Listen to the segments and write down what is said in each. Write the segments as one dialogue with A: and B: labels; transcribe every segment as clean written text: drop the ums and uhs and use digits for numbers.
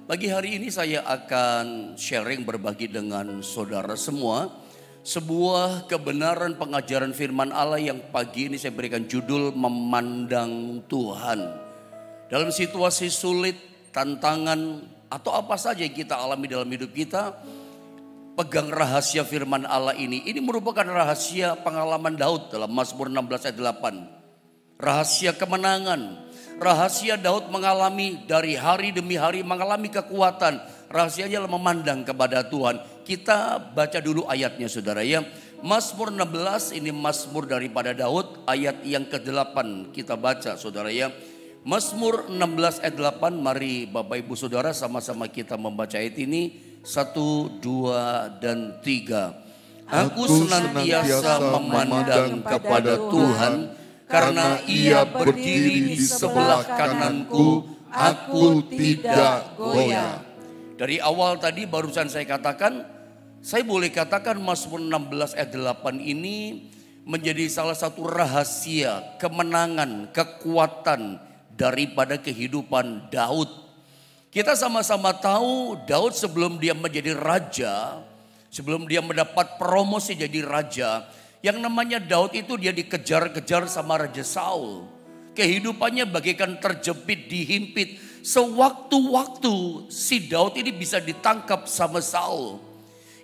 A: Pagi hari ini saya akan sharing berbagi dengan saudara semua sebuah kebenaran pengajaran firman Allah yang pagi ini saya berikan judul Memandang Tuhan. Dalam situasi sulit, tantangan atau apa saja yang kita alami dalam hidup kita, pegang rahasia firman Allah ini. Ini merupakan rahasia pengalaman Daud dalam Mazmur 16 ayat 8. Rahasia kemenangan. Rahasia Daud mengalami dari hari demi hari mengalami kekuatan. Rahasianya adalah memandang kepada Tuhan. Kita baca dulu ayatnya saudara ya. Mazmur 16 ini Mazmur daripada Daud, ayat yang ke-8 kita baca saudara ya. Mazmur 16 ayat 8, mari Bapak Ibu Saudara sama-sama kita membaca ayat ini. 1, 2, dan 3. Aku senantiasa memandang kepada Tuhan, karena ia berdiri di sebelah kananku, aku tidak goyah. Dari awal tadi barusan saya katakan, saya boleh katakan Mazmur 16 ayat 8 ini menjadi salah satu rahasia kemenangan, kekuatan daripada kehidupan Daud. Kita sama-sama tahu Daud sebelum dia menjadi raja, sebelum dia mendapat promosi jadi raja, yang namanya Daud itu dia dikejar-kejar sama Raja Saul. Kehidupannya bagaikan terjepit, dihimpit. Sewaktu-waktu si Daud ini bisa ditangkap sama Saul.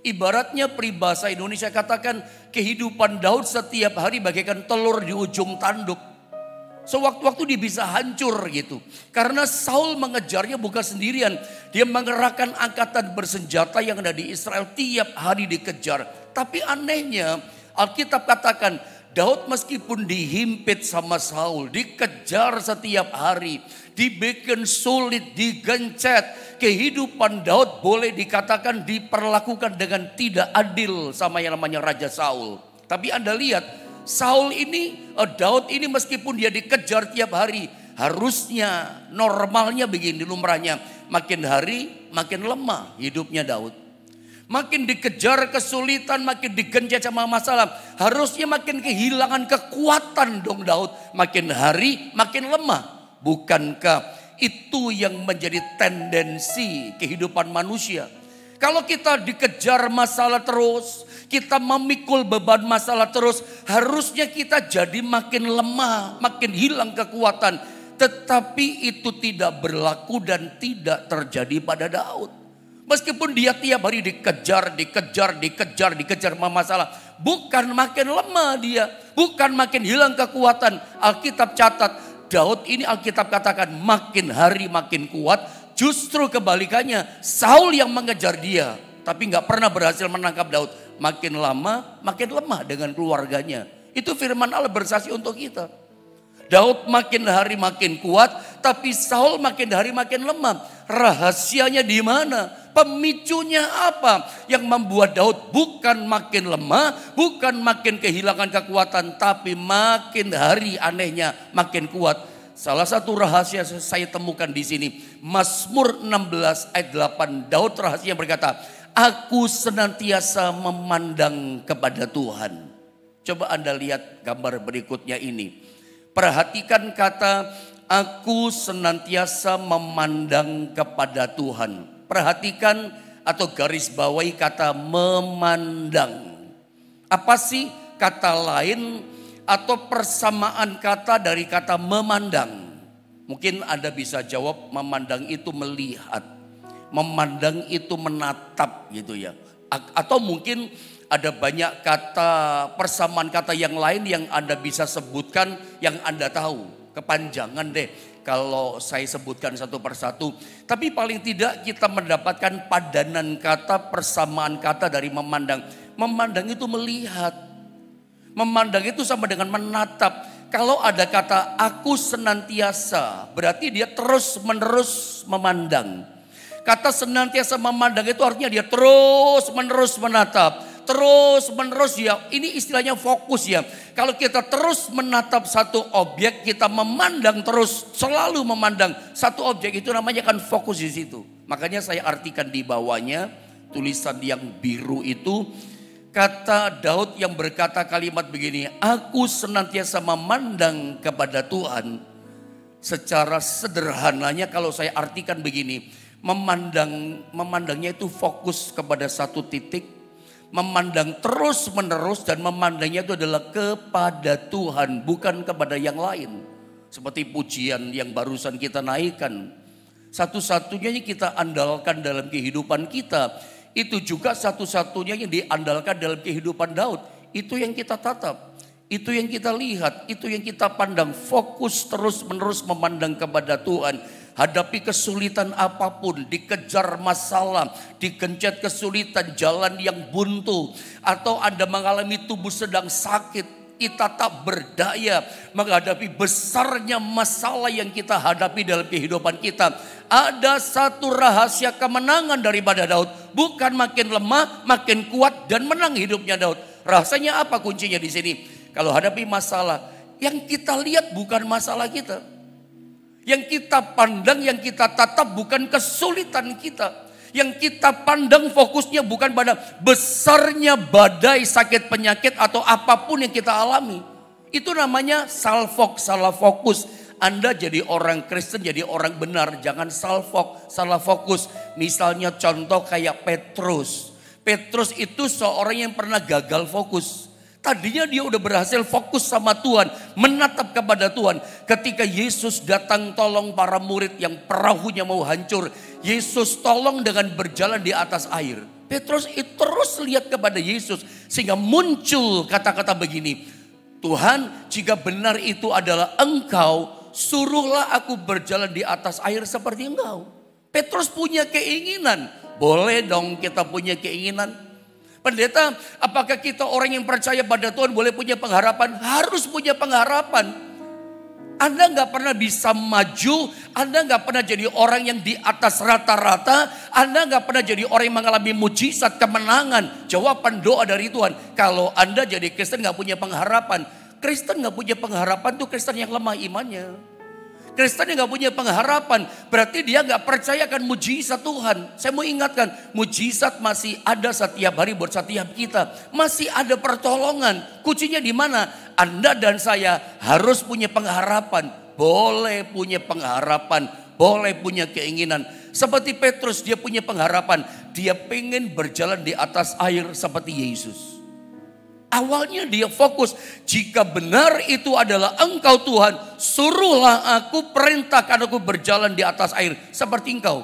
A: Ibaratnya peribahasa Indonesia katakan kehidupan Daud setiap hari bagaikan telur di ujung tanduk. Sewaktu-waktu dia bisa hancur gitu. Karena Saul mengejarnya bukan sendirian. Dia mengerahkan angkatan bersenjata yang ada di Israel tiap hari dikejar. Tapi anehnya Alkitab katakan Daud meskipun dihimpit sama Saul, dikejar setiap hari, dibikin sulit, digencet. Kehidupan Daud boleh dikatakan diperlakukan dengan tidak adil sama yang namanya Raja Saul. Tapi Anda lihat Saul ini, Daud ini meskipun dia dikejar tiap hari, harusnya normalnya begini lumrahnya. Makin hari makin lemah hidupnya Daud. Makin dikejar kesulitan, makin digenjot sama masalah. Harusnya makin kehilangan kekuatan dong Daud. Makin hari makin lemah. Bukankah itu yang menjadi tendensi kehidupan manusia? Kalau kita dikejar masalah terus, kita memikul beban masalah terus, harusnya kita jadi makin lemah, makin hilang kekuatan. Tetapi itu tidak berlaku dan tidak terjadi pada Daud. Meskipun dia tiap hari dikejar sama masalah. Bukan makin lemah dia. Bukan makin hilang kekuatan. Alkitab catat Daud ini Alkitab katakan makin hari makin kuat. Justru kebalikannya Saul yang mengejar dia. Tapi gak pernah berhasil menangkap Daud. Makin lama makin lemah dengan keluarganya. Itu firman Allah bersaksi untuk kita. Daud makin hari makin kuat. Tapi Saul makin hari makin lemah. Rahasianya di mana? Pemicunya apa yang membuat Daud bukan makin lemah, bukan makin kehilangan kekuatan, tapi makin hari anehnya makin kuat. Salah satu rahasia saya temukan di sini, Mazmur 16 ayat 8, Daud rahasia berkata, aku senantiasa memandang kepada Tuhan. Coba Anda lihat gambar berikutnya ini. Perhatikan kata, aku senantiasa memandang kepada Tuhan. Perhatikan atau garis bawahi kata memandang. Apa sih kata lain atau persamaan kata dari kata memandang? Mungkin Anda bisa jawab memandang itu melihat. Memandang itu menatap gitu ya. Atau mungkin ada banyak kata persamaan kata yang lain yang Anda bisa sebutkan yang Anda tahu. Kepanjangan deh kalau saya sebutkan satu persatu. Tapi paling tidak kita mendapatkan padanan kata, persamaan kata dari memandang. Memandang itu melihat. Memandang itu sama dengan menatap. Kalau ada kata aku senantiasa, berarti dia terus menerus memandang. Kata senantiasa memandang itu artinya dia terus menerus menatap. Terus menerus ya, ini istilahnya fokus ya. Kalau kita terus menatap satu objek, kita memandang terus, selalu memandang satu objek, itu namanya kan fokus di situ. Makanya saya artikan di bawahnya tulisan yang biru itu, kata Daud yang berkata kalimat begini, aku senantiasa memandang kepada Tuhan. Secara sederhananya kalau saya artikan begini, memandangnya itu fokus kepada satu titik, memandang terus menerus, dan memandangnya itu adalah kepada Tuhan, bukan kepada yang lain. Seperti pujian yang barusan kita naikkan, satu-satunya yang kita andalkan dalam kehidupan kita, itu juga satu-satunya yang diandalkan dalam kehidupan Daud. Itu yang kita tatap, itu yang kita lihat, itu yang kita pandang. Fokus terus menerus memandang kepada Tuhan. Hadapi kesulitan apapun, dikejar masalah, dikencet kesulitan, jalan yang buntu, atau Anda mengalami tubuh sedang sakit, kita tak berdaya menghadapi besarnya masalah yang kita hadapi dalam kehidupan kita. Ada satu rahasia kemenangan daripada Daud. Bukan makin lemah, makin kuat dan menang hidupnya Daud. Rahasianya apa kuncinya di sini? Kalau hadapi masalah, yang kita lihat bukan masalah kita. Yang kita pandang, yang kita tatap bukan kesulitan kita. Yang kita pandang fokusnya bukan pada besarnya badai, sakit, penyakit, atau apapun yang kita alami. Itu namanya salah fokus. Anda jadi orang Kristen, jadi orang benar, jangan salah fokus. Misalnya contoh kayak Petrus. Petrus itu seorang yang pernah gagal fokus. Tadinya dia udah berhasil fokus sama Tuhan, menatap kepada Tuhan. Ketika Yesus datang tolong para murid yang perahunya mau hancur, Yesus tolong dengan berjalan di atas air. Petrus itu terus lihat kepada Yesus, sehingga muncul kata-kata begini, Tuhan, jika benar itu adalah Engkau, suruhlah aku berjalan di atas air seperti Engkau. Petrus punya keinginan. Boleh dong kita punya keinginan. Pendeta, apakah kita orang yang percaya pada Tuhan boleh punya pengharapan? Harus punya pengharapan. Anda gak pernah bisa maju, Anda gak pernah jadi orang yang di atas rata-rata, Anda gak pernah jadi orang yang mengalami mujizat, kemenangan, jawaban doa dari Tuhan. Kalau Anda jadi Kristen gak punya pengharapan. Kristen gak punya pengharapan tuh Kristen yang lemah imannya. Kristen yang gak punya pengharapan, berarti dia gak percaya akan mujizat Tuhan. Saya mau ingatkan, mujizat masih ada setiap hari buat setiap kita. Masih ada pertolongan. Kuncinya di mana? Anda dan saya harus punya pengharapan. Boleh punya pengharapan, boleh punya keinginan. Seperti Petrus, dia punya pengharapan. Dia pengen berjalan di atas air seperti Yesus. Awalnya dia fokus, jika benar itu adalah Engkau Tuhan, suruhlah aku, perintahkan aku berjalan di atas air seperti Engkau.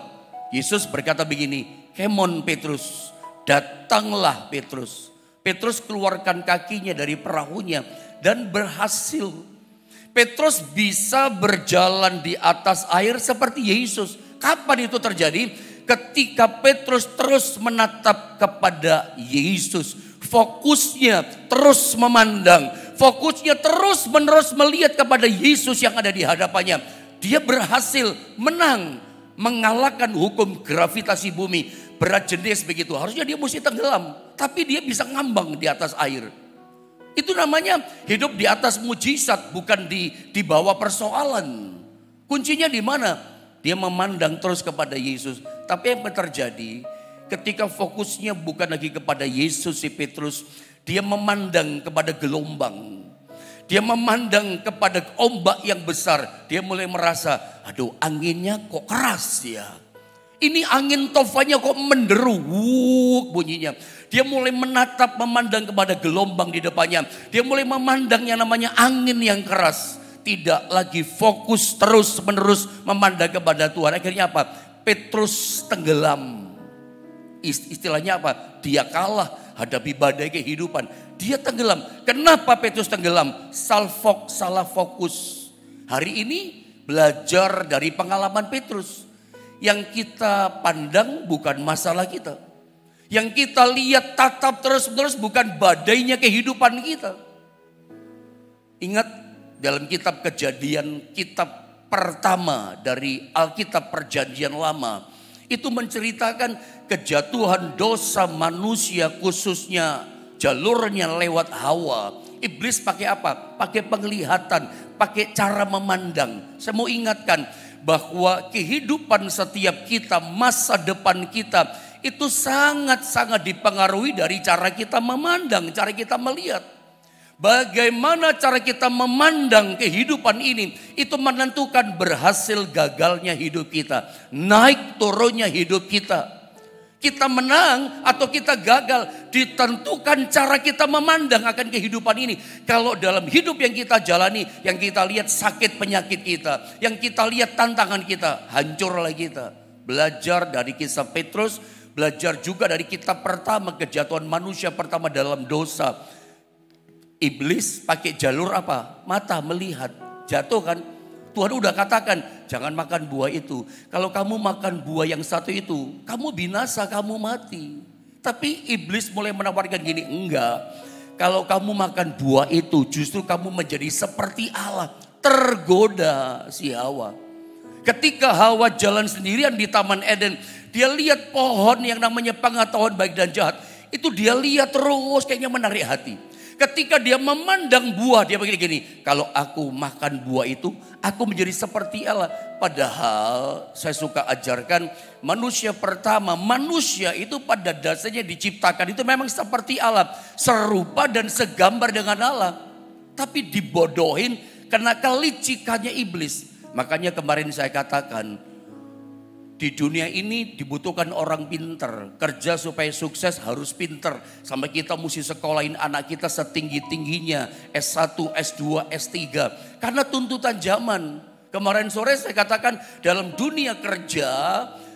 A: Yesus berkata begini, come on Petrus, datanglah Petrus. Petrus keluarkan kakinya dari perahunya dan berhasil. Petrus bisa berjalan di atas air seperti Yesus. Kapan itu terjadi? Ketika Petrus terus menatap kepada Yesus. Fokusnya terus memandang. Fokusnya terus menerus melihat kepada Yesus yang ada di hadapannya. Dia berhasil menang. Mengalahkan hukum gravitasi bumi. Berat jenis begitu. Harusnya dia mesti tenggelam. Tapi dia bisa ngambang di atas air. Itu namanya hidup di atas mujizat. Bukan di bawah persoalan. Kuncinya di mana? Dia memandang terus kepada Yesus. Tapi yang terjadi, ketika fokusnya bukan lagi kepada Yesus, si Petrus, dia memandang kepada gelombang. Dia memandang kepada ombak yang besar. Dia mulai merasa, aduh anginnya kok keras ya. Ini angin tofanya kok menderu, bunyinya. Dia mulai menatap, memandang kepada gelombang di depannya. Dia mulai memandang yang namanya angin yang keras. Tidak lagi fokus terus menerus memandang kepada Tuhan. Akhirnya apa? Petrus tenggelam. Istilahnya apa? Dia kalah hadapi badai kehidupan. Dia tenggelam. Kenapa Petrus tenggelam? Salah fokus. Hari ini belajar dari pengalaman Petrus. Yang kita pandang bukan masalah kita. Yang kita lihat tatap terus-menerus bukan badainya kehidupan kita. Ingat dalam kitab Kejadian, kitab pertama dari Alkitab Perjanjian Lama, itu menceritakan kejatuhan dosa manusia, khususnya jalurnya lewat Hawa. Iblis pakai apa? Pakai penglihatan, pakai cara memandang. Saya mau ingatkan bahwa kehidupan setiap kita, masa depan kita, itu sangat-sangat dipengaruhi dari cara kita memandang, cara kita melihat. Bagaimana cara kita memandang kehidupan ini, itu menentukan berhasil gagalnya hidup kita, naik turunnya hidup kita. Kita menang atau kita gagal ditentukan cara kita memandang akan kehidupan ini. Kalau dalam hidup yang kita jalani, yang kita lihat sakit penyakit kita, yang kita lihat tantangan kita, hancurlah kita. Belajar dari kisah Petrus, belajar juga dari kitab pertama, kejatuhan manusia pertama dalam dosa. Iblis pakai jalur apa? Mata melihat, jatuh kan? Tuhan udah katakan, jangan makan buah itu. Kalau kamu makan buah yang satu itu, kamu binasa, kamu mati. Tapi iblis mulai menawarkan gini, enggak. Kalau kamu makan buah itu, justru kamu menjadi seperti Allah. Tergoda si Hawa. Ketika Hawa jalan sendirian di Taman Eden, dia lihat pohon yang namanya pengetahuan baik dan jahat. Itu dia lihat terus, kayaknya menarik hati. Ketika dia memandang buah, dia begini gini, kalau aku makan buah itu, aku menjadi seperti Allah. Padahal saya suka ajarkan manusia pertama, manusia itu pada dasarnya diciptakan itu memang seperti Allah, serupa dan segambar dengan Allah. Tapi dibodohin karena kelicikannya iblis. Makanya kemarin saya katakan, di dunia ini dibutuhkan orang pinter. Kerja supaya sukses harus pinter. Sampai kita mesti sekolahin anak kita setinggi-tingginya. S1, S2, S3. Karena tuntutan zaman. Kemarin sore saya katakan dalam dunia kerja.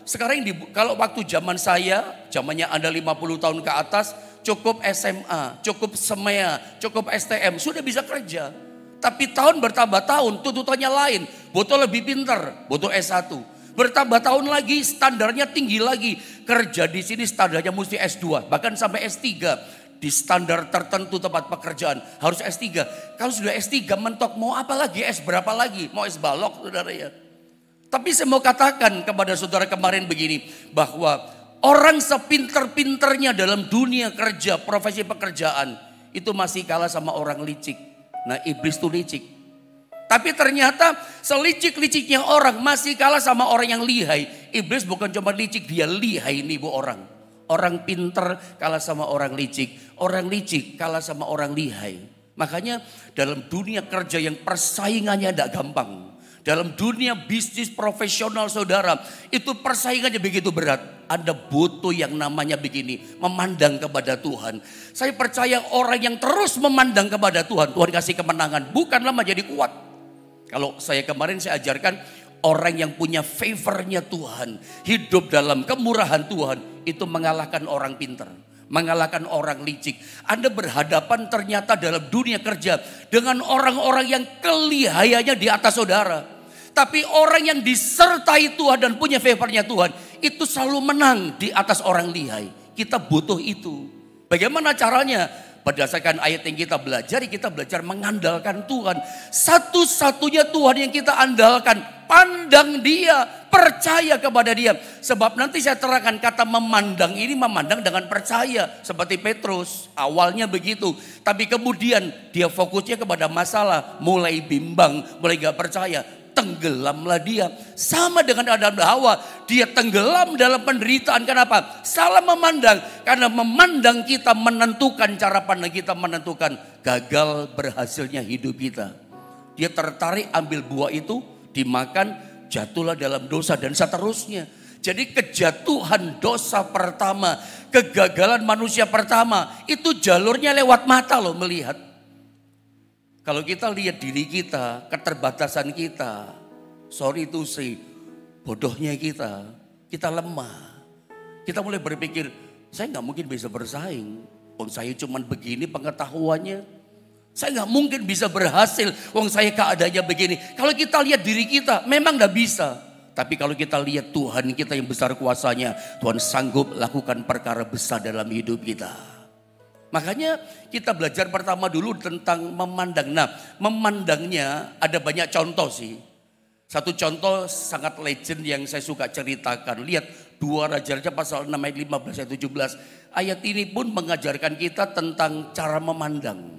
A: Sekarang kalau waktu zaman saya, zamannya Anda 50 tahun ke atas. Cukup SMA, cukup SEMEA, cukup STM. Sudah bisa kerja. Tapi tahun bertambah tahun tuntutannya lain. Butuh lebih pinter, butuh S1. Bertambah tahun lagi standarnya tinggi lagi. Kerja di sini standarnya mesti S2. Bahkan sampai S3. Di standar tertentu tempat pekerjaan harus S3. Kalau sudah S3 mentok mau apa lagi? S berapa lagi? Mau S balok saudara ya. Tapi saya mau katakan kepada saudara kemarin begini. Bahwa orang sepinter-pinternya dalam dunia kerja, profesi pekerjaan. Itu masih kalah sama orang licik. Nah iblis itu licik. Tapi ternyata selicik-liciknya orang masih kalah sama orang yang lihai. Iblis bukan cuma licik, dia lihai nih bu orang. Orang pinter kalah sama orang licik. Orang licik kalah sama orang lihai. Makanya dalam dunia kerja yang persaingannya tidak gampang. Dalam dunia bisnis profesional saudara, itu persaingannya begitu berat. Anda butuh yang namanya begini, memandang kepada Tuhan. Saya percaya orang yang terus memandang kepada Tuhan, Tuhan kasih kemenangan. Bukanlah menjadi kuat. Kalau saya kemarin saya ajarkan orang yang punya favornya Tuhan. Hidup dalam kemurahan Tuhan. Itu mengalahkan orang pintar. Mengalahkan orang licik. Anda berhadapan ternyata dalam dunia kerja. Dengan orang-orang yang kelihayannya di atas saudara. Tapi orang yang disertai Tuhan dan punya favornya Tuhan. Itu selalu menang di atas orang lihai. Kita butuh itu. Bagaimana caranya? Berdasarkan ayat yang kita belajar mengandalkan Tuhan. Satu-satunya Tuhan yang kita andalkan, pandang Dia, percaya kepada Dia. Sebab nanti saya terangkan kata memandang ini memandang dengan percaya. Seperti Petrus, awalnya begitu. Tapi kemudian dia fokusnya kepada masalah, mulai bimbang, mulai gak percaya. Tenggelamlah dia. Sama dengan Adam dan Hawa. Dia tenggelam dalam penderitaan. Kenapa? Salah memandang. Karena memandang kita menentukan, cara pandang kita menentukan gagal berhasilnya hidup kita. Dia tertarik ambil buah itu, dimakan, jatuhlah dalam dosa dan seterusnya. Jadi kejatuhan dosa pertama, kegagalan manusia pertama, itu jalurnya lewat mata loh melihat. Kalau kita lihat diri kita, keterbatasan kita, sorry to say, bodohnya kita lemah. Kita mulai berpikir, saya nggak mungkin bisa bersaing. Saya cuma begini pengetahuannya. Saya nggak mungkin bisa berhasil. Saya keadaannya begini. Kalau kita lihat diri kita, memang nggak bisa. Tapi kalau kita lihat Tuhan kita yang besar kuasanya, Tuhan sanggup lakukan perkara besar dalam hidup kita. Makanya kita belajar pertama dulu tentang memandang. Nah, memandangnya ada banyak contoh sih. Satu contoh sangat legend yang saya suka ceritakan. Lihat 2 Raja-Raja pasal 6 ayat 15 ayat 17. Ayat ini pun mengajarkan kita tentang cara memandang.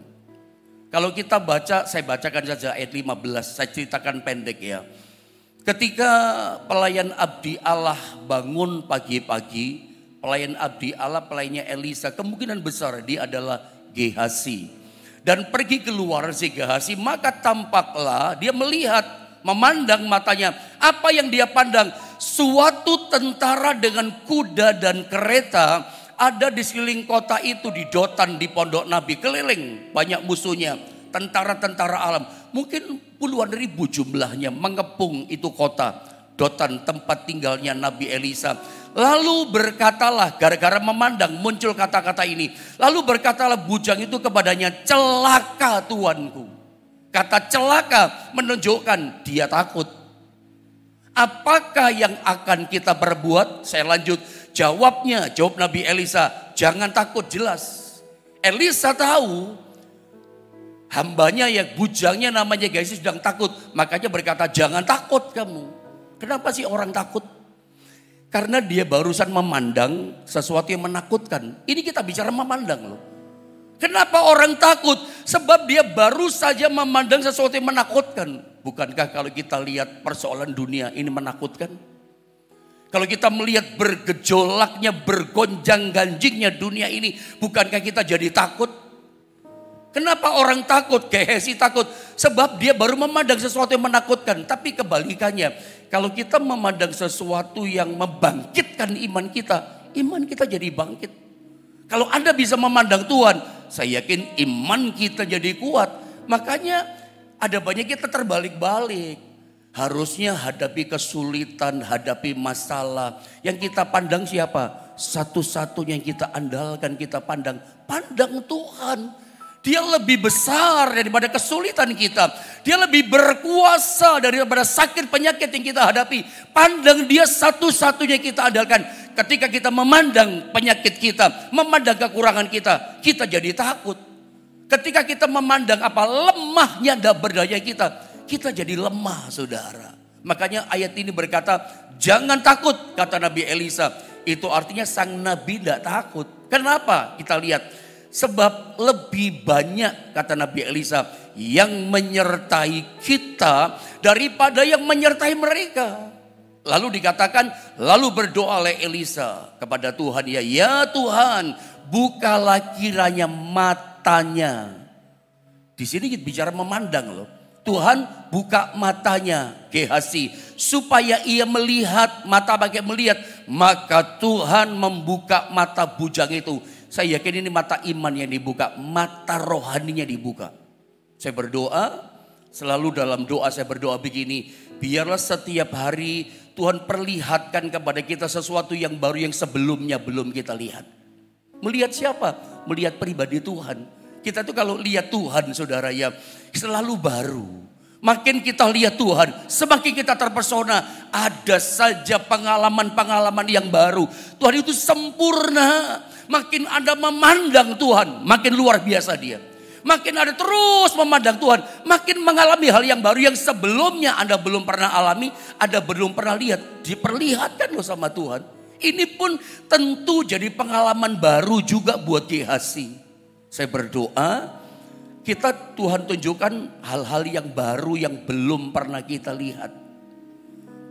A: Kalau kita baca, saya bacakan saja ayat 15. Saya ceritakan pendek ya. Ketika pelayan abdi Allah bangun pagi-pagi. Pelayan abdi Allah, pelayannya Elisa, kemungkinan besar dia adalah Gehazi. Dan pergi keluar si Gehazi, maka tampaklah dia melihat, memandang matanya. Apa yang dia pandang? Suatu tentara dengan kuda dan kereta ada di sekeliling kota itu, di Dotan, di pondok Nabi. Keliling banyak musuhnya, tentara-tentara alam. Mungkin puluhan ribu jumlahnya mengepung itu kota Dotan, tempat tinggalnya Nabi Elisa. Lalu berkatalah, gara-gara memandang muncul kata-kata ini. Lalu berkatalah bujang itu kepadanya, celaka tuanku. Kata celaka menunjukkan dia takut. Apakah yang akan kita perbuat? Saya lanjut. Jawab Nabi Elisa, jangan takut, jelas. Elisa tahu hambanya yang bujangnya namanya Gehazi sedang takut. Makanya berkata, jangan takut kamu. Kenapa sih orang takut? Karena dia barusan memandang sesuatu yang menakutkan. Ini kita bicara memandang loh. Kenapa orang takut? Sebab dia baru saja memandang sesuatu yang menakutkan. Bukankah kalau kita lihat persoalan dunia ini menakutkan? Kalau kita melihat bergejolaknya, bergonjang-ganjingnya dunia ini, bukankah kita jadi takut? Kenapa orang takut? Gehazi takut. Sebab dia baru memandang sesuatu yang menakutkan. Tapi kebalikannya, kalau kita memandang sesuatu yang membangkitkan iman kita jadi bangkit. Kalau Anda bisa memandang Tuhan, saya yakin iman kita jadi kuat. Makanya ada banyak kita terbalik-balik. Harusnya hadapi kesulitan, hadapi masalah. Yang kita pandang siapa? Satu-satunya yang kita andalkan, kita pandang Tuhan. Dia lebih besar daripada kesulitan kita. Dia lebih berkuasa daripada sakit penyakit yang kita hadapi. Pandang dia satu-satunya kita andalkan. Ketika kita memandang penyakit kita, memandang kekurangan kita, kita jadi takut. Ketika kita memandang apa lemahnya dan berdaya kita jadi lemah, saudara. Makanya ayat ini berkata, jangan takut, kata Nabi Elisa. Itu artinya sang Nabi tidak takut. Kenapa? Kita lihat. Sebab lebih banyak, kata Nabi Elisa, yang menyertai kita daripada yang menyertai mereka. Lalu dikatakan, lalu berdoa oleh Elisa kepada Tuhan. Ya Tuhan, bukalah kiranya matanya. Di sini kita bicara memandang loh. Tuhan buka matanya Gehazi supaya ia melihat, mata bagai melihat. Maka Tuhan membuka mata bujang itu. Saya yakin ini mata iman yang dibuka, mata rohaninya dibuka. Saya berdoa, selalu dalam doa saya berdoa begini. Biarlah setiap hari Tuhan perlihatkan kepada kita sesuatu yang baru yang sebelumnya belum kita lihat. Melihat siapa? Melihat pribadi Tuhan. Kita tuh kalau lihat Tuhan, saudara, ya selalu baru. Makin kita lihat Tuhan, semakin kita terpesona. Ada saja pengalaman-pengalaman yang baru. Tuhan itu sempurna. Makin Anda memandang Tuhan, makin luar biasa dia. Makin Anda terus memandang Tuhan, makin mengalami hal yang baru yang sebelumnya Anda belum pernah alami, Anda belum pernah lihat. Diperlihatkan loh sama Tuhan. Ini pun tentu jadi pengalaman baru juga buat Gehazi. Saya berdoa, Tuhan tunjukkan hal-hal yang baru yang belum pernah kita lihat.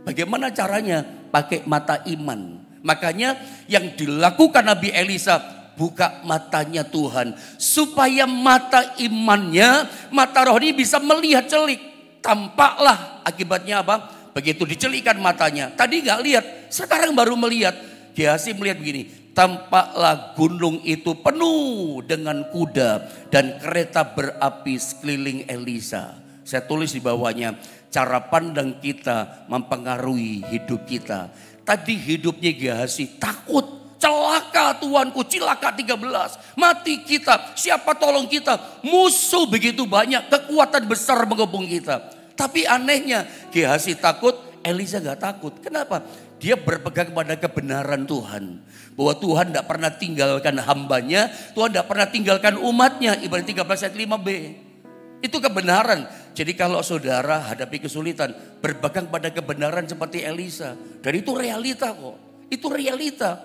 A: Bagaimana caranya? Pakai mata iman. Makanya yang dilakukan Nabi Elisa, buka matanya Tuhan. Supaya mata imannya, mata rohani bisa melihat celik. Tampaklah akibatnya apa? Begitu dicelikkan matanya. Tadi gak lihat, sekarang baru melihat. Gehazi melihat begini. Tampaklah gunung itu penuh dengan kuda dan kereta berapi sekeliling Elisa. Saya tulis di bawahnya, cara pandang kita mempengaruhi hidup kita. Tadi hidupnya Gehazi takut, celaka tuanku, cilaka 13, mati kita, siapa tolong kita, musuh begitu banyak, kekuatan besar mengepung kita. Tapi anehnya Gehazi takut, Elisa gak takut. Kenapa? Dia berpegang kepada kebenaran Tuhan. Bahwa Tuhan tidak pernah tinggalkan hambanya, Tuhan tidak pernah tinggalkan umatnya. Ibarat 13 ayat 5b. Itu kebenaran. Jadi kalau saudara hadapi kesulitan, berpegang pada kebenaran seperti Elisa. Dan itu realita kok. Itu realita.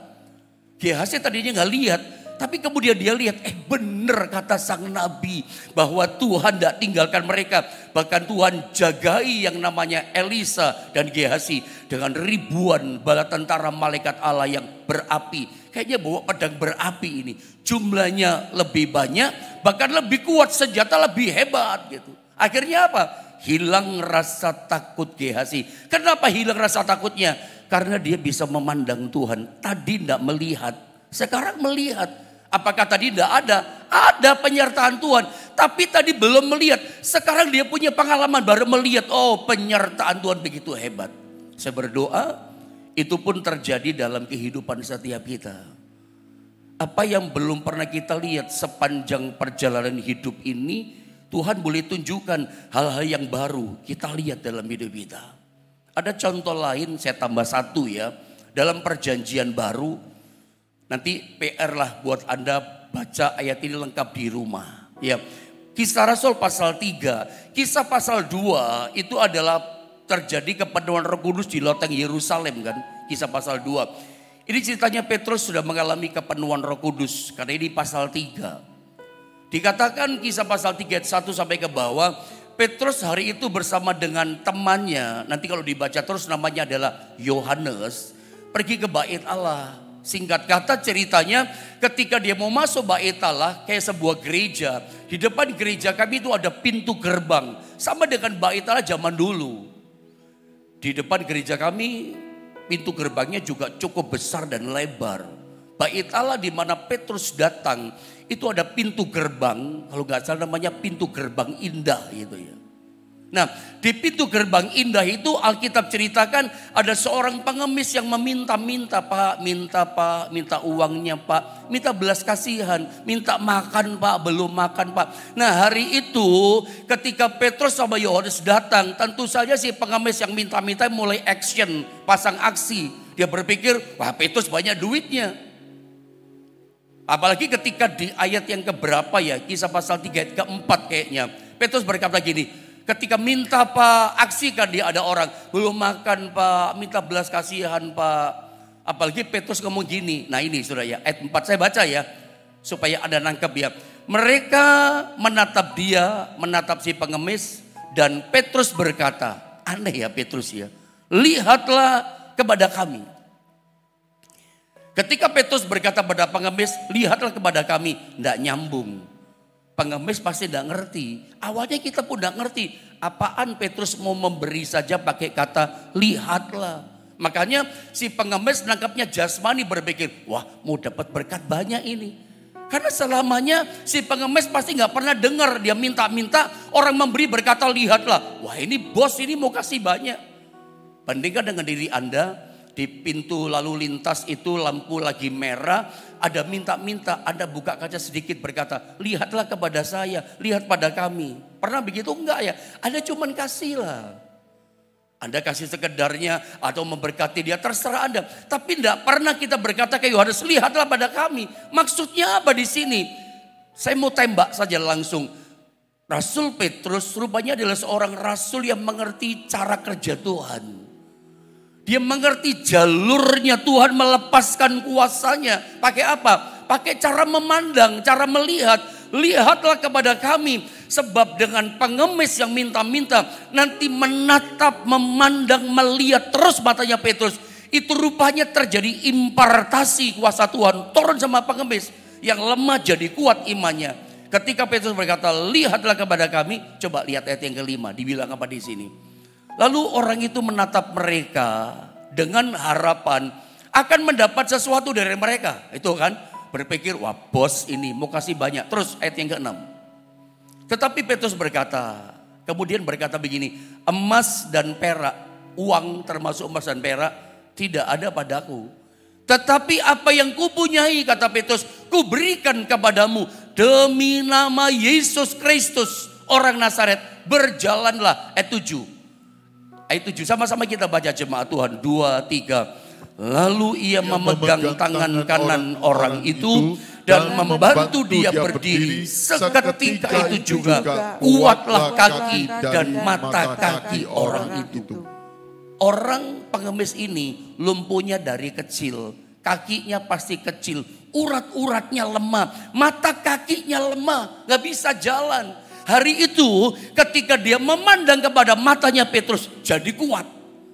A: Gehazi tadinya gak lihat. Tapi kemudian dia lihat, benar kata sang nabi bahwa Tuhan tidak tinggalkan mereka. Bahkan Tuhan jagai yang namanya Elisa dan Gehazi dengan ribuan bala tentara malaikat Allah yang berapi. Kayaknya bawa pedang berapi ini. Jumlahnya lebih banyak, bahkan lebih kuat, senjata lebih hebat gitu. Akhirnya apa? Hilang rasa takut Gehazi. Kenapa hilang rasa takutnya? Karena dia bisa memandang Tuhan. Tadi tidak melihat, sekarang melihat. Apakah tadi tidak ada? Ada penyertaan Tuhan. Tapi tadi belum melihat. Sekarang dia punya pengalaman baru melihat. Oh, penyertaan Tuhan begitu hebat. Saya berdoa itu pun terjadi dalam kehidupan setiap kita. Apa yang belum pernah kita lihat sepanjang perjalanan hidup ini, Tuhan boleh tunjukkan hal-hal yang baru kita lihat dalam hidup kita. Ada contoh lain, saya tambah satu ya. Dalam perjanjian baru, nanti PR lah buat Anda baca ayat ini lengkap di rumah. Ya, Kisah Rasul pasal 3, Kisah pasal 2 itu adalah terjadi kepenuhan Roh Kudus di loteng Yerusalem kan. Kisah pasal 2. Ini ceritanya Petrus sudah mengalami kepenuhan Roh Kudus karena ini pasal 3. Dikatakan Kisah pasal 3 ayat 1 sampai ke bawah, Petrus hari itu bersama dengan temannya, nanti kalau dibaca terus namanya adalah Yohanes, pergi ke bait Allah. Singkat kata ceritanya ketika dia mau masuk bait Allah kayak sebuah gereja. Di depan gereja kami itu ada pintu gerbang. Sama dengan bait Allah zaman dulu. Di depan gereja kami pintu gerbangnya juga cukup besar dan lebar. Bait Allah di mana Petrus datang itu ada pintu gerbang. Kalau nggak salah namanya pintu gerbang indah gitu ya. Nah, di pintu gerbang indah itu Alkitab ceritakan ada seorang pengemis yang meminta-minta, Pak, minta uangnya Pak, minta belas kasihan, minta makan Pak, belum makan Pak. Nah hari itu ketika Petrus sama Yohanes datang, tentu saja si pengemis yang minta-minta mulai action, pasang aksi. Dia berpikir, wah Petrus banyak duitnya. Apalagi ketika di ayat yang keberapa ya, Kisah pasal 3 ayat keempat kayaknya. Petrus berkata gini, ketika minta Pak, aksikan dia ada orang. Belum makan Pak, minta belas kasihan Pak. Apalagi Petrus ngomong gini. Nah ini sudah ya, ayat 4 saya baca ya. Supaya ada nangkep ya. Mereka menatap dia, menatap si pengemis. Dan Petrus berkata, aneh ya Petrus ya. Lihatlah kepada kami. Ketika Petrus berkata pada pengemis, lihatlah kepada kami. Tidak nyambung. Pengemis pasti tidak ngerti. Awalnya kita pun tidak ngerti. Apaan Petrus mau memberi saja pakai kata lihatlah. Makanya si pengemis nangkapnya jasmani berpikir. Wah mau dapat berkat banyak ini. Karena selamanya si pengemis pasti nggak pernah dengar. Dia minta-minta orang memberi berkata lihatlah. Wah ini bos ini mau kasih banyak. Bandingkan dengan diri Anda. Di pintu lalu lintas itu lampu lagi merah, ada minta-minta, Anda buka kaca sedikit berkata, lihatlah kepada saya, lihat pada kami. Pernah begitu enggak ya? Anda cuman kasih lah. Anda kasih sekedarnya atau memberkati dia, terserah Anda. Tapi enggak pernah kita berkata ke Yohanes, lihatlah pada kami. Maksudnya apa di sini? Saya mau tembak saja langsung. Rasul Petrus rupanya adalah seorang rasul yang mengerti cara kerja Tuhan. Dia mengerti jalurnya Tuhan melepaskan kuasanya. Pakai apa? Pakai cara memandang, cara melihat. Lihatlah kepada kami. Sebab dengan pengemis yang minta-minta. Nanti menatap, memandang, melihat terus matanya Petrus. Itu rupanya terjadi impartasi kuasa Tuhan. Turun sama pengemis. Yang lemah jadi kuat imannya. Ketika Petrus berkata, lihatlah kepada kami. Coba lihat ayat yang kelima. Dibilang apa di sini? Lalu orang itu menatap mereka dengan harapan akan mendapat sesuatu dari mereka. Itu kan berpikir, wah bos ini mau kasih banyak. Terus ayat yang ke-6. Tetapi Petrus berkata, kemudian berkata begini, emas dan perak, uang termasuk emas dan perak tidak ada padaku. Tetapi apa yang kupunyai, kata Petrus, kuberikan kepadamu demi nama Yesus Kristus orang Nazaret. Berjalanlah. Ayat 7. Ayat 7 sama-sama kita baca jemaat Tuhan 2, 3. Lalu ia memegang tangan kanan orang itu dan membantu dia berdiri. Seketika itu juga kuatlah kaki dan mata kaki orang itu. Orang pengemis ini lumpuhnya dari kecil Kakinya pasti kecil, urat-uratnya lemah, mata kakinya lemah, gak bisa jalan. Hari itu ketika dia memandang kepada matanya Petrus jadi kuat.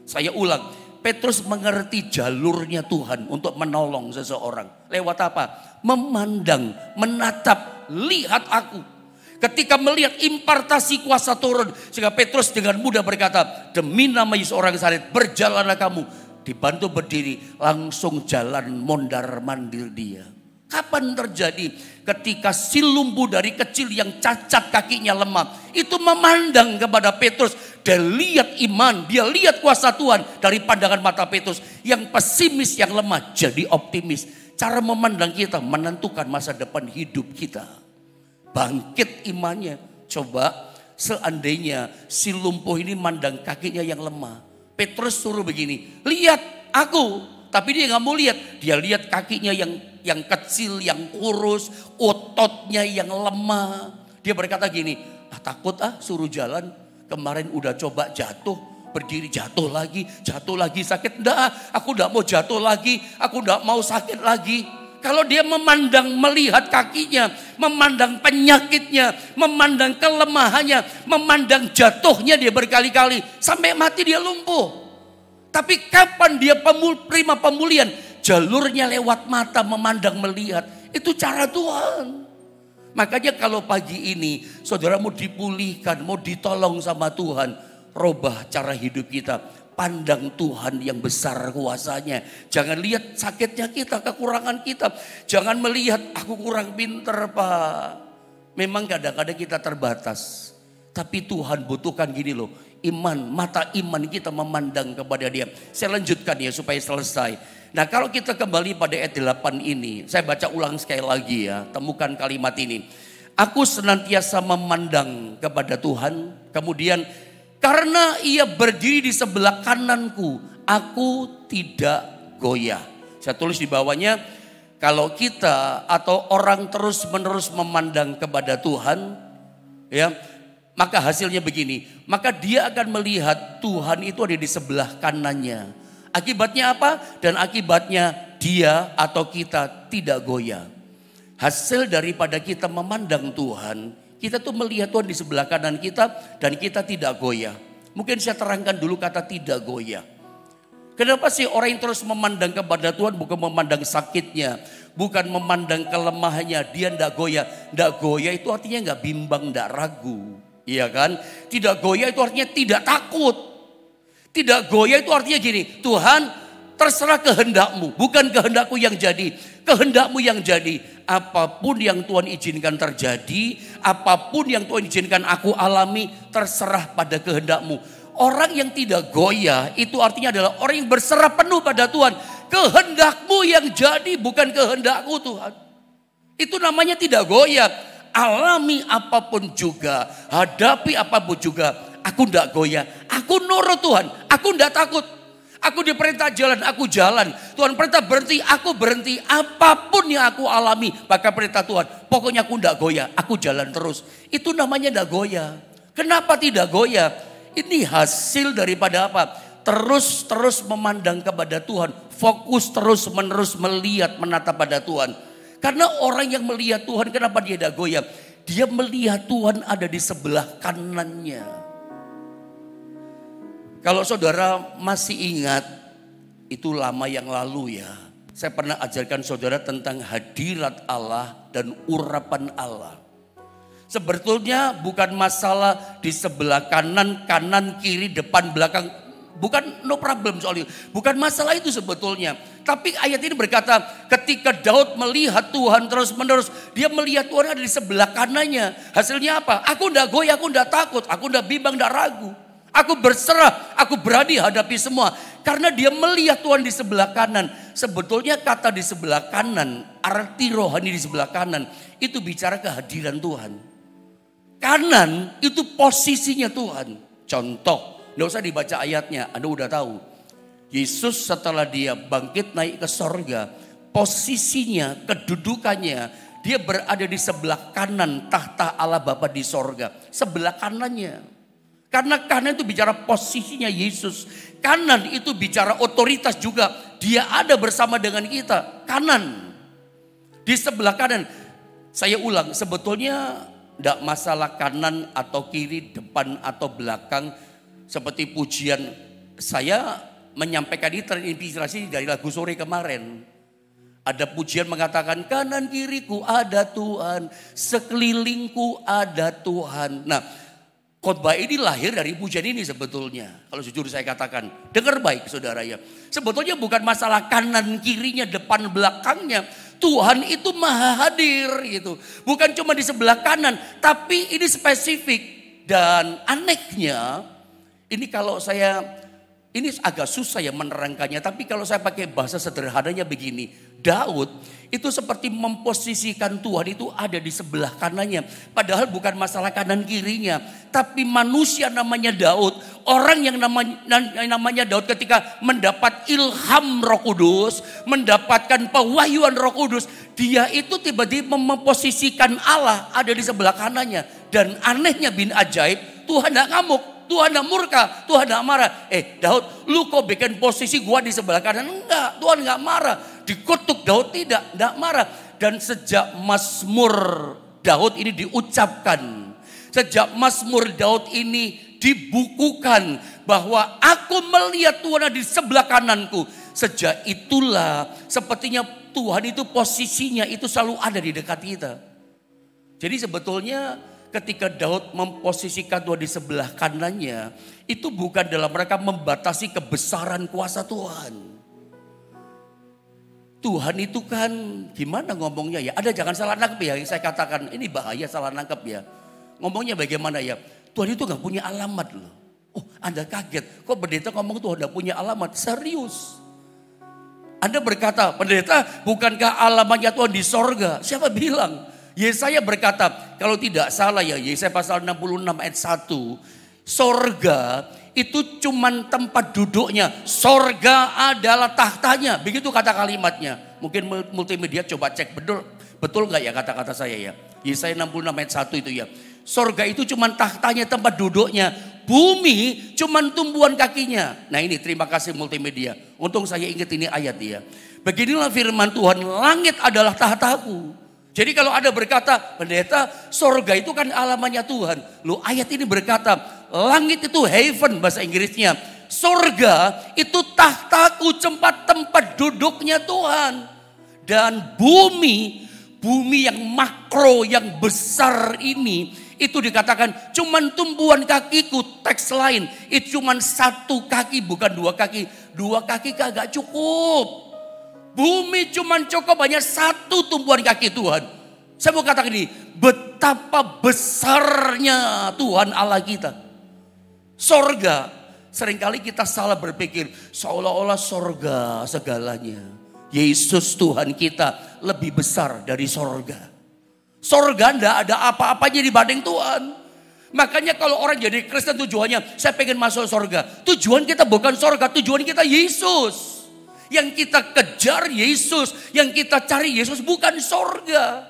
A: Saya ulang, Petrus mengerti jalurnya Tuhan untuk menolong seseorang. Lewat apa? Memandang, menatap, lihat aku. Ketika melihat impartasi kuasa turun, sehingga Petrus dengan mudah berkata, demi nama Yesus orang Nazaret, berjalanlah kamu. Dibantu berdiri, langsung jalan mondar mandir dia. Kapan terjadi? Ketika si lumpuh dari kecil yang cacat kakinya lemah, itu memandang kepada Petrus. Dia lihat iman, dia lihat kuasa Tuhan dari pandangan mata Petrus. Yang pesimis, yang lemah jadi optimis. Cara memandang kita menentukan masa depan hidup kita. Bangkit imannya. Coba seandainya si lumpuh ini mandang kakinya yang lemah. Petrus suruh begini, lihat aku. Tapi dia gak mau lihat. Dia lihat kakinya yang kecil, yang kurus, ototnya yang lemah. Dia berkata gini, takut suruh jalan. Kemarin udah coba jatuh, berdiri jatuh lagi sakit. Enggak, aku enggak mau jatuh lagi, aku enggak mau sakit lagi. Kalau dia memandang, melihat kakinya, memandang penyakitnya, memandang kelemahannya, memandang jatuhnya dia berkali-kali. Sampai mati dia lumpuh. Tapi kapan dia terima pemulihan? Jalurnya lewat mata, memandang, melihat. Itu cara Tuhan. Makanya kalau pagi ini saudara mau dipulihkan, mau ditolong sama Tuhan, robah cara hidup kita. Pandang Tuhan yang besar kuasanya. Jangan lihat sakitnya kita, kekurangan kita. Jangan melihat aku kurang pinter Pak. Memang kadang-kadang kita terbatas. Tapi Tuhan butuhkan gini loh. Iman, mata iman kita memandang kepada Dia. Saya lanjutkan ya supaya selesai. Nah kalau kita kembali pada ayat 8 ini. Saya baca ulang sekali lagi ya. Temukan kalimat ini. Aku senantiasa memandang kepada Tuhan. Kemudian karena ia berdiri di sebelah kananku, aku tidak goyah. Saya tulis di bawahnya, kalau kita atau orang terus-menerus memandang kepada Tuhan, ya, maka hasilnya begini. Maka dia akan melihat Tuhan itu ada di sebelah kanannya. Akibatnya apa? Dan akibatnya dia atau kita tidak goyah. Hasil daripada kita memandang Tuhan, kita tuh melihat Tuhan di sebelah kanan kita dan kita tidak goyah. Mungkin saya terangkan dulu kata tidak goyah. Kenapa sih orang yang terus memandang kepada Tuhan bukan memandang sakitnya, bukan memandang kelemahannya, dia tidak goyah. Tidak goyah itu artinya nggak bimbang, tidak ragu. Iya kan? Tidak goyah itu artinya tidak takut. Tidak goyah itu artinya gini, Tuhan terserah kehendakmu, bukan kehendakku yang jadi. Kehendakmu yang jadi. Apapun yang Tuhan izinkan terjadi, apapun yang Tuhan izinkan aku alami, terserah pada kehendakmu. Orang yang tidak goyah itu artinya adalah orang yang berserah penuh pada Tuhan. Kehendakmu yang jadi, bukan kehendakku Tuhan. Itu namanya tidak goyah. Alami apapun juga, hadapi apapun juga, aku tidak goyah. Aku nurut Tuhan, aku tidak takut. Aku diperintah jalan, aku jalan. Tuhan perintah berhenti, aku berhenti. Apapun yang aku alami, maka perintah Tuhan. Pokoknya aku tidak goyah, aku jalan terus. Itu namanya tidak goyah. Kenapa tidak goyah? Ini hasil daripada apa? Terus memandang kepada Tuhan. Fokus terus-menerus melihat, menatap pada Tuhan. Karena orang yang melihat Tuhan, kenapa dia tidak goyah? Dia melihat Tuhan ada di sebelah kanannya. Kalau saudara masih ingat, itu lama yang lalu ya. Saya pernah ajarkan saudara tentang hadirat Allah dan urapan Allah. Sebetulnya bukan masalah di sebelah kanan, kiri, depan, belakang. Bukan no problem soal itu. Bukan masalah itu sebetulnya. Tapi ayat ini berkata ketika Daud melihat Tuhan terus menerus. Dia melihat Tuhan ada di sebelah kanannya. Hasilnya apa? Aku tidak goyah, aku tidak takut. Aku tidak bimbang, tidak ragu. Aku berserah, aku berani hadapi semua. Karena dia melihat Tuhan di sebelah kanan. Sebetulnya kata di sebelah kanan, arti rohani di sebelah kanan, itu bicara kehadiran Tuhan. Kanan itu posisinya Tuhan. Contoh, tidak usah dibaca ayatnya, Anda udah tahu. Yesus setelah dia bangkit naik ke sorga, posisinya, kedudukannya, dia berada di sebelah kanan tahta Allah Bapa di sorga. Sebelah kanannya. Karena kanan itu bicara posisinya Yesus. Kanan itu bicara otoritas juga. dia ada bersama dengan kita. Kanan. Di sebelah kanan. Saya ulang, sebetulnya tidak masalah kanan atau kiri, depan atau belakang. Seperti pujian saya menyampaikan ini terinspirasi dari lagu sore kemarin. Ada pujian mengatakan kanan kiriku ada Tuhan, sekelilingku ada Tuhan. Nah, khotbah ini lahir dari pujian ini sebetulnya. Kalau jujur saya katakan, dengar baik saudara ya. Sebetulnya bukan masalah kanan kirinya, depan belakangnya. Tuhan itu maha hadir gitu. Bukan cuma di sebelah kanan, tapi ini spesifik. Dan anehnya, ini kalau ini agak susah ya menerangkannya. Tapi kalau saya pakai bahasa sederhananya begini. Daud itu seperti memposisikan Tuhan itu ada di sebelah kanannya. Padahal bukan masalah kanan kirinya. Tapi manusia namanya Daud. Orang yang namanya Daud ketika mendapat ilham Roh Kudus. Mendapatkan pewahyuan Roh Kudus. Dia itu tiba-tiba memposisikan Allah ada di sebelah kanannya. Dan anehnya bin ajaib, Tuhan tidak ngamuk. Tuhan tidak murka, Tuhan tidak marah. Daud, lu kok bikin posisi gua di sebelah kanan? Enggak, Tuhan enggak marah. Dikutuk Daud tidak marah. Dan sejak Mazmur Daud ini diucapkan. Sejak Mazmur Daud ini dibukukan. Bahwa aku melihat Tuhan ada di sebelah kananku. Sejak itulah sepertinya Tuhan itu posisinya itu selalu ada di dekat kita. Jadi sebetulnya ketika Daud memposisikan Tuhan di sebelah kanannya. Itu bukan dalam rangka membatasi kebesaran kuasa Tuhan. Tuhan itu kan gimana ngomongnya ya. Ada jangan salah nangkep ya yang saya katakan. Ini bahaya salah nangkep ya. Ngomongnya bagaimana ya. Tuhan itu gak punya alamat loh. Oh Anda kaget. Kok pendeta ngomong Tuhan gak punya alamat. Serius. Anda berkata pendeta bukankah alamatnya Tuhan di sorga. Siapa bilang? Yesaya berkata, kalau tidak salah ya, Yesaya pasal 66 ayat 1. Sorga itu cuman tempat duduknya. Sorga adalah tahtanya. Begitu kata kalimatnya. Mungkin multimedia coba cek betul gak ya kata-kata saya ya. Yesaya 66 ayat 1 itu ya. Sorga itu cuman tahtanya, tempat duduknya. Bumi cuman tumbuhan kakinya. Nah ini terima kasih multimedia. Untung saya ingat ini ayat ya. Beginilah firman Tuhan, langit adalah tahtaku. Jadi kalau ada berkata, pendeta sorga itu kan alamannya Tuhan. Loh ayat ini berkata, langit itu heaven bahasa Inggrisnya. Sorga itu tahtaku, tempat duduknya Tuhan. Dan bumi yang makro, yang besar ini, itu dikatakan cuman tumbuhan kakiku. Teks lain, itu cuman satu kaki bukan dua kaki. Dua kaki kagak cukup. Bumi cuma cukup hanya satu tumbuhan kaki Tuhan. Saya mau katakan ini, betapa besarnya Tuhan Allah kita. Sorga, seringkali kita salah berpikir seolah-olah sorga segalanya. Yesus Tuhan kita lebih besar dari sorga. Sorga enggak ada apa-apanya dibanding Tuhan. Makanya kalau orang jadi Kristen tujuannya, saya pengen masuk sorga. Tujuan kita bukan sorga, tujuan kita Yesus. Yang kita kejar Yesus, yang kita cari Yesus bukan sorga.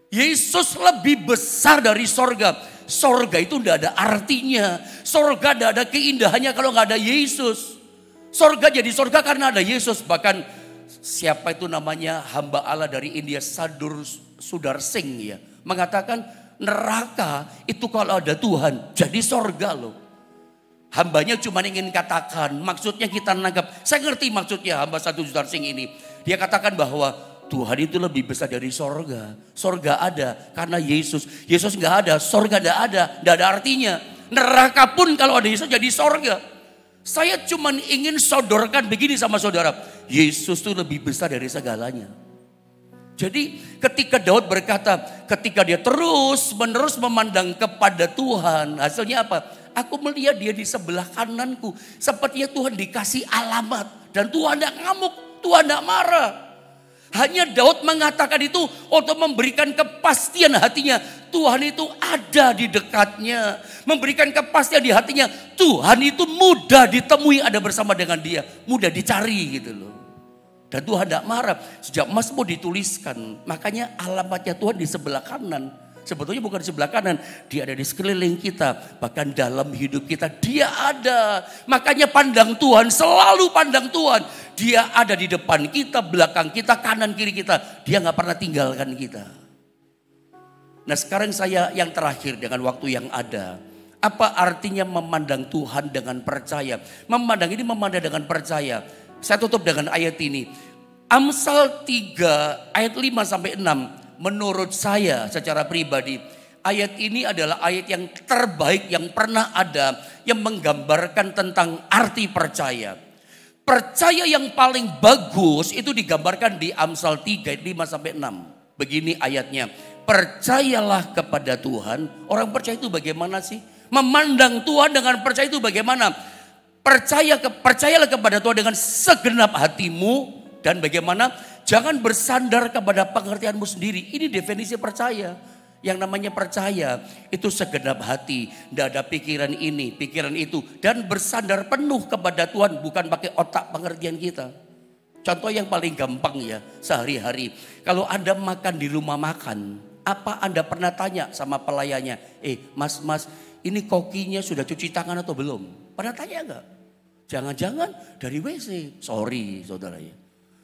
A: Yesus lebih besar dari sorga. Sorga itu tidak ada artinya. Sorga tidak ada keindahannya kalau nggak ada Yesus. Sorga jadi sorga karena ada Yesus. Bahkan siapa itu namanya hamba Allah dari India, Sudar Singh ya, mengatakan neraka itu kalau ada Tuhan jadi sorga loh. Hambanya cuma ingin katakan, maksudnya kita nangkap. Saya ngerti maksudnya hamba Sudar Singh ini. Dia katakan bahwa Tuhan itu lebih besar dari sorga. Sorga ada karena Yesus. Yesus nggak ada, sorga nggak ada artinya. Neraka pun kalau ada Yesus jadi sorga. Saya cuma ingin sodorkan begini sama saudara. Yesus itu lebih besar dari segalanya. Jadi ketika Daud berkata, ketika dia terus menerus memandang kepada Tuhan, hasilnya apa? Aku melihat dia di sebelah kananku. Sepertinya Tuhan dikasih alamat. Dan Tuhan tidak ngamuk, Tuhan tidak marah. Hanya Daud mengatakan itu untuk memberikan kepastian hatinya. Tuhan itu ada di dekatnya. Memberikan kepastian di hatinya. Tuhan itu mudah ditemui, ada bersama dengan dia. Mudah dicari gitu loh. Dan Tuhan tidak marah. Sejak Mazmur dituliskan. Makanya alamatnya Tuhan di sebelah kanan. Sebetulnya bukan di sebelah kanan, dia ada di sekeliling kita. Bahkan dalam hidup kita dia ada. Makanya pandang Tuhan, selalu pandang Tuhan. Dia ada di depan kita, belakang kita, kanan kiri kita. Dia gak pernah tinggalkan kita. Nah sekarang saya yang terakhir dengan waktu yang ada. Apa artinya memandang Tuhan dengan percaya? Memandang ini memandang dengan percaya. Saya tutup dengan ayat ini. Amsal 3 ayat 5 sampai 6. Menurut saya secara pribadi, ayat ini adalah ayat yang terbaik yang pernah ada, yang menggambarkan tentang arti percaya. Percaya yang paling bagus itu digambarkan di Amsal 3 ayat 5 sampai 6. Begini ayatnya, percayalah kepada Tuhan. Orang percaya itu bagaimana sih? Memandang Tuhan dengan percaya itu bagaimana? Percayalah kepada Tuhan dengan segenap hatimu. Dan bagaimana? Jangan bersandar kepada pengertianmu sendiri. Ini definisi percaya. Yang namanya percaya itu segenap hati. Tidak ada pikiran ini, pikiran itu. Dan bersandar penuh kepada Tuhan. Bukan pakai otak pengertian kita. Contoh yang paling gampang ya sehari-hari. Kalau Anda makan di rumah makan. Apa Anda pernah tanya sama pelayannya? Mas, ini kokinya sudah cuci tangan atau belum? Pernah tanya enggak? Jangan-jangan dari WC. Sorry saudara ya.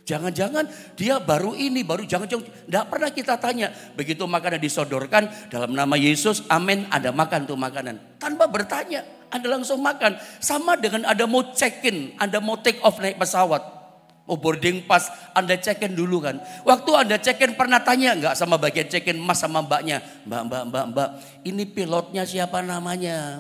A: Jangan-jangan dia baru jangan-jangan. Tidak pernah kita tanya. Begitu makanan disodorkan dalam nama Yesus, amin, Anda makan tuh makanan. Tanpa bertanya, Anda langsung makan. Sama dengan Anda mau check-in, Anda mau take off naik pesawat. Mau boarding pass, Anda check-in dulu kan. Waktu Anda check-in pernah tanya enggak sama bagian check-in mas sama mbaknya. Mbak, ini pilotnya siapa namanya?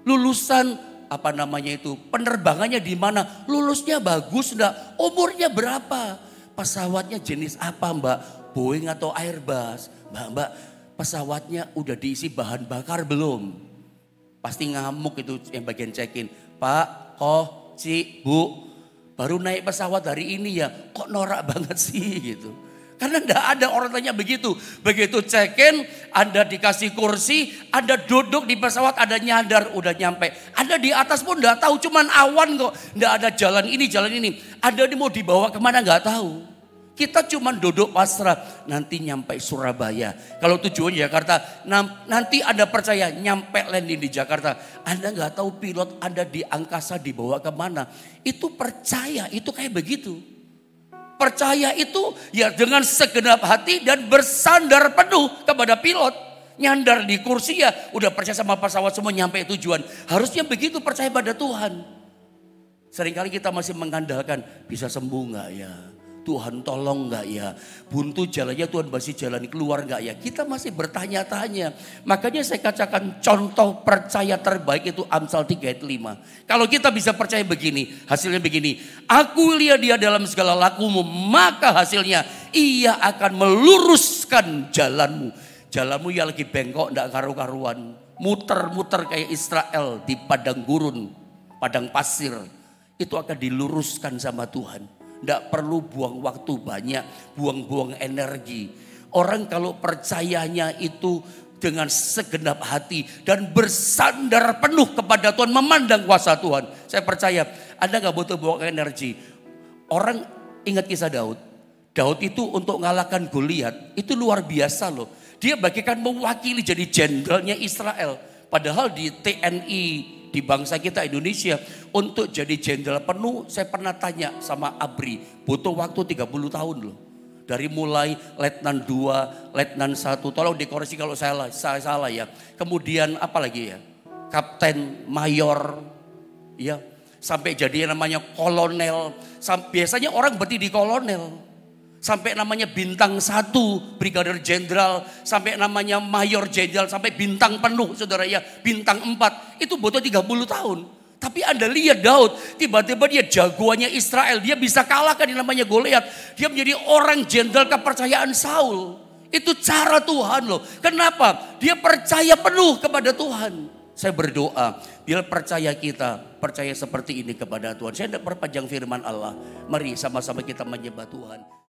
A: Lulusan penerbangannya di mana, lulusnya bagus enggak, umurnya berapa, pesawatnya jenis apa mbak, Boeing atau Airbus, mbak pesawatnya udah diisi bahan bakar belum? Pasti ngamuk itu yang bagian check-in. Pak, bu, baru naik pesawat hari ini ya, kok norak banget sih gitu. Karena enggak ada orang tanya begitu. Begitu check-in, Anda dikasih kursi, Anda duduk di pesawat, Anda nyadar udah nyampe. Anda di atas pun enggak tahu, cuman awan kok. Enggak ada jalan ini. Anda mau dibawa kemana enggak tahu. Kita cuman duduk pasrah, nanti nyampe Surabaya. Kalau tujuan Jakarta, nanti Anda percaya nyampe landing di Jakarta. Anda enggak tahu pilot Anda di angkasa dibawa kemana. Itu percaya, itu kayak begitu. Percaya itu ya dengan segenap hati dan bersandar penuh kepada pilot. Nyandar di kursi ya udah percaya sama pesawat semua nyampe tujuan. Harusnya begitu percaya pada Tuhan. Seringkali kita masih mengandalkan bisa sembuh gak ya? Tuhan tolong gak ya? Buntu jalannya Tuhan masih jalan keluar gak ya? Kita masih bertanya-tanya. Makanya saya katakan contoh percaya terbaik itu Amsal 3 ayat 5. Kalau kita bisa percaya begini, hasilnya begini. Akui dia dalam segala lakumu, maka hasilnya ia akan meluruskan jalanmu. Jalanmu yang lagi bengkok gak karu-karuan. Muter-muter kayak Israel di padang gurun, padang pasir. Itu akan diluruskan sama Tuhan. Tidak perlu buang waktu banyak, buang-buang energi. Orang kalau percayanya itu dengan segenap hati dan bersandar penuh kepada Tuhan, memandang kuasa Tuhan. Saya percaya Anda gak butuh buang energi. Orang ingat kisah Daud. Daud itu untuk mengalahkan Goliat itu luar biasa loh. Dia bagaikan mewakili jadi jenderalnya Israel. Padahal di TNI, di bangsa kita Indonesia untuk jadi jenderal penuh, saya pernah tanya sama Abri, butuh waktu 30 tahun loh. Dari mulai letnan 2, letnan 1, tolong dikoreksi kalau saya salah ya. Kemudian apa lagi ya? Kapten, mayor, ya, sampai jadi namanya kolonel. Biasanya orang berhenti di kolonel. Sampai namanya bintang 1, brigadir jenderal, sampai namanya mayor jenderal, sampai bintang penuh saudara ya, bintang 4, itu butuh 30 tahun. Tapi Anda lihat Daud, tiba-tiba dia jagoannya Israel, dia bisa kalahkan yang namanya Goliat. Dia menjadi orang jenderal kepercayaan Saul. Itu cara Tuhan loh. Kenapa? Dia percaya penuh kepada Tuhan. Saya berdoa, biar percaya kita, percaya seperti ini kepada Tuhan. Saya tidak perpanjang firman Allah. Mari sama-sama kita menyembah Tuhan.